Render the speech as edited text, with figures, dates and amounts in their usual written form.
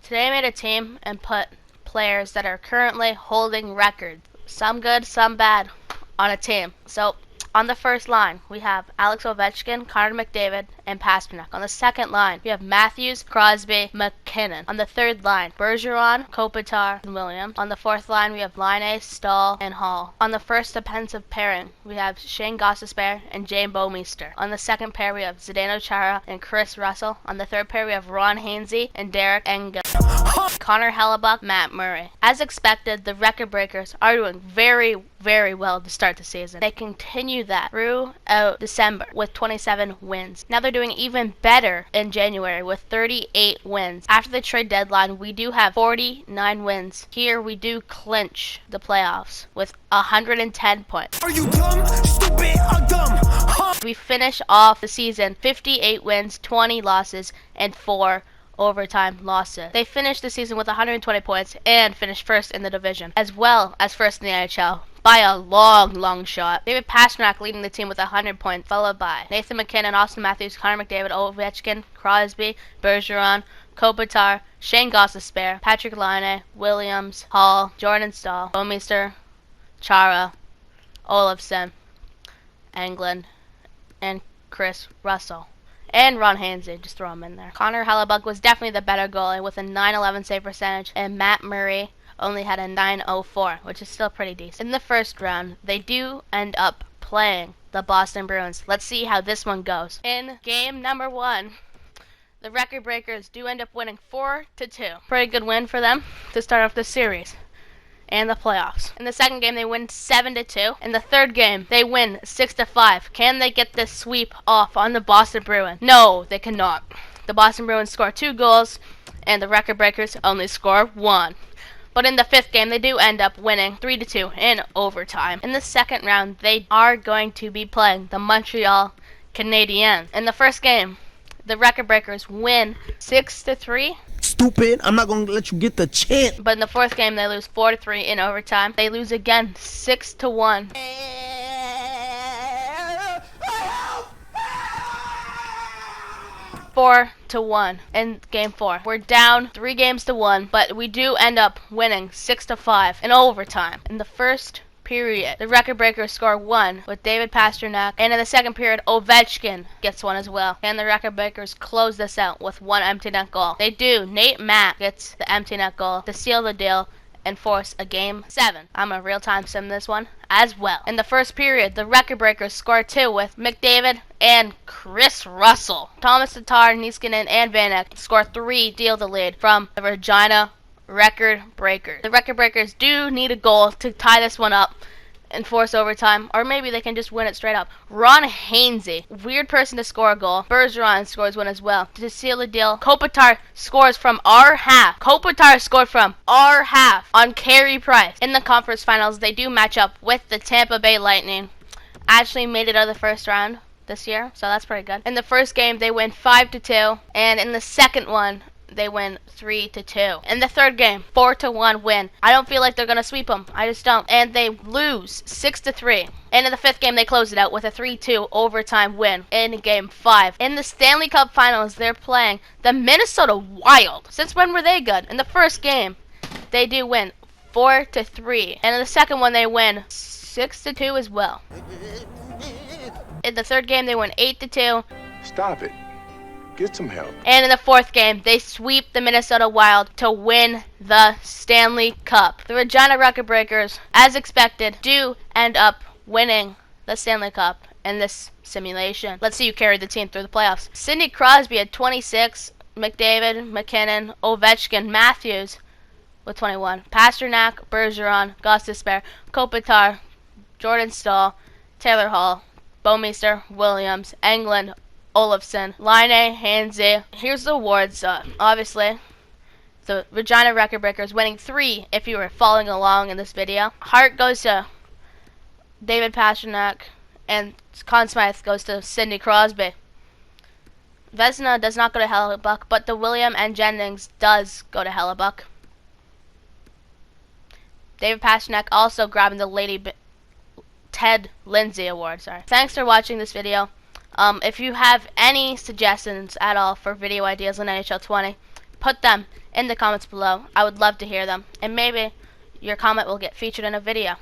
Today I made a team and put players that are currently holding records, some good, some bad, on a team. So on the first line, we have Alex Ovechkin, Connor McDavid, and Pastrnak. On the second line, we have Matthews, Crosby, McKinnon. On the third line, Bergeron, Kopitar, and Williams. On the fourth line, we have Laine, Stahl, and Hall. On the first defensive pairing, we have Shane Gostisbehere and Jane Bouwmeester. On the second pair, we have Zdeno Chara and Chris Russell. On the third pair, we have Ron Hainsey and Derek Engel. Connor Hellebuyck, Matt Murray. As expected, the record breakers are doing very, very well to start the season. They continue that throughout December with 27 wins. Now they're doing even better in January with 38 wins. After the trade deadline, we do have 49 wins. Here we do clinch the playoffs with 110 points. Are you dumb, stupid, or dumb? Huh? We finish off the season 58 wins, 20 losses, and 4 overtime losses. They finished the season with 120 points and finished first in the division, as well as first in the NHL by a long shot. David Pastrnak leading the team with 100 points, followed by Nathan MacKinnon, Austin Matthews, Connor McDavid, Ovechkin, Crosby, Bergeron, Kopitar, Shane Gostisbehere, Patrick Laine, Williams, Hall, Jordan Stahl, Bouwmeester, Chara, Olofsson, Englund, and Chris Russell. And Ron Hainsey, just throw him in there. Connor Hellebuyck was definitely the better goalie with a .911 save percentage, and Matt Murray only had a .904, which is still pretty decent. In the first round, they do end up playing the Boston Bruins. Let's see how this one goes. In game number 1, the record breakers do end up winning 4-2. Pretty good win for them to start off the series and the playoffs. In the second game, they win 7-2. In the third game, they win 6-5. Can they get this sweep off on the Boston Bruins? No, they cannot. The Boston Bruins score 2 goals, and the record breakers only score 1. But in the fifth game, they do end up winning 3-2 in overtime. In the second round, they are going to be playing the Montreal Canadiens. In the first game, the record breakers win 6-3. Stupid, I'm not gonna let you get the chance. But in the fourth game, they lose 4-3 in overtime. They lose again 6-1. 4-1 in game 4. We're down 3-1, but we do end up winning 6-5 in overtime. In the first period, the record breakers score 1 with David Pastrnak, and in the second period, Ovechkin gets 1 as well. And the record breakers close this out with 1 empty net goal. They do. Nate Mack gets the empty net goal to seal the deal and force a game 7. I'm a real-time sim this one as well. In the first period, the record breakers score 2 with McDavid and Chris Russell. Thomas Tatar, Niskanen, and Vanek score 3, deal the lead from the Regina record breakers. The record breakers do need a goal to tie this one up and force overtime, or maybe they can just win it straight up. Ron Hainsey, weird person to score a goal. Bergeron scores 1 as well to seal the deal. Kopitar scores from our half. Kopitar scored from our half on Carey Price. In the conference finals, they do match up with the Tampa Bay Lightning. Actually made it out of the first round this year, so that's pretty good. In the first game, they win 5-2, and in the second one, they win 3-2. In the third game, 4-1 win. I don't feel like they're going to sweep them. I just don't. And they lose 6-3. And in the fifth game, they close it out with a 3-2 overtime win in game 5. In the Stanley Cup Finals, they're playing the Minnesota Wild. Since when were they good? In the first game, they do win 4-3. And in the second one, they win 6-2 as well. In the third game, they win 8-2. Stop it. Get some help. And in the fourth game, they sweep the Minnesota Wild to win the Stanley Cup. The Regina Record Breakers, as expected, do end up winning the Stanley Cup in this simulation. Let's see who carried the team through the playoffs. Sidney Crosby had 26, McDavid, McKinnon, Ovechkin, Matthews with 21, Pastrnak, Bergeron, Gostisbehere, Kopitar, Jordan Stahl, Taylor Hall, Bouwmeester, Williams, Englund, Olofsson, Laine, Hainsey. Here's the awards. Obviously, the Regina Record Breakers winning 3 if you were following along in this video. Hart goes to David Pastrnak, and Conn Smythe goes to Sidney Crosby. Vezina does not go to Hellebuyck, but the William and Jennings does go to Hellebuyck. David Pastrnak also grabbing the Lady Ted Lindsay Award. Thanks for watching this video. If you have any suggestions at all for video ideas on NHL 20, put them in the comments below. I would love to hear them, and maybe your comment will get featured in a video.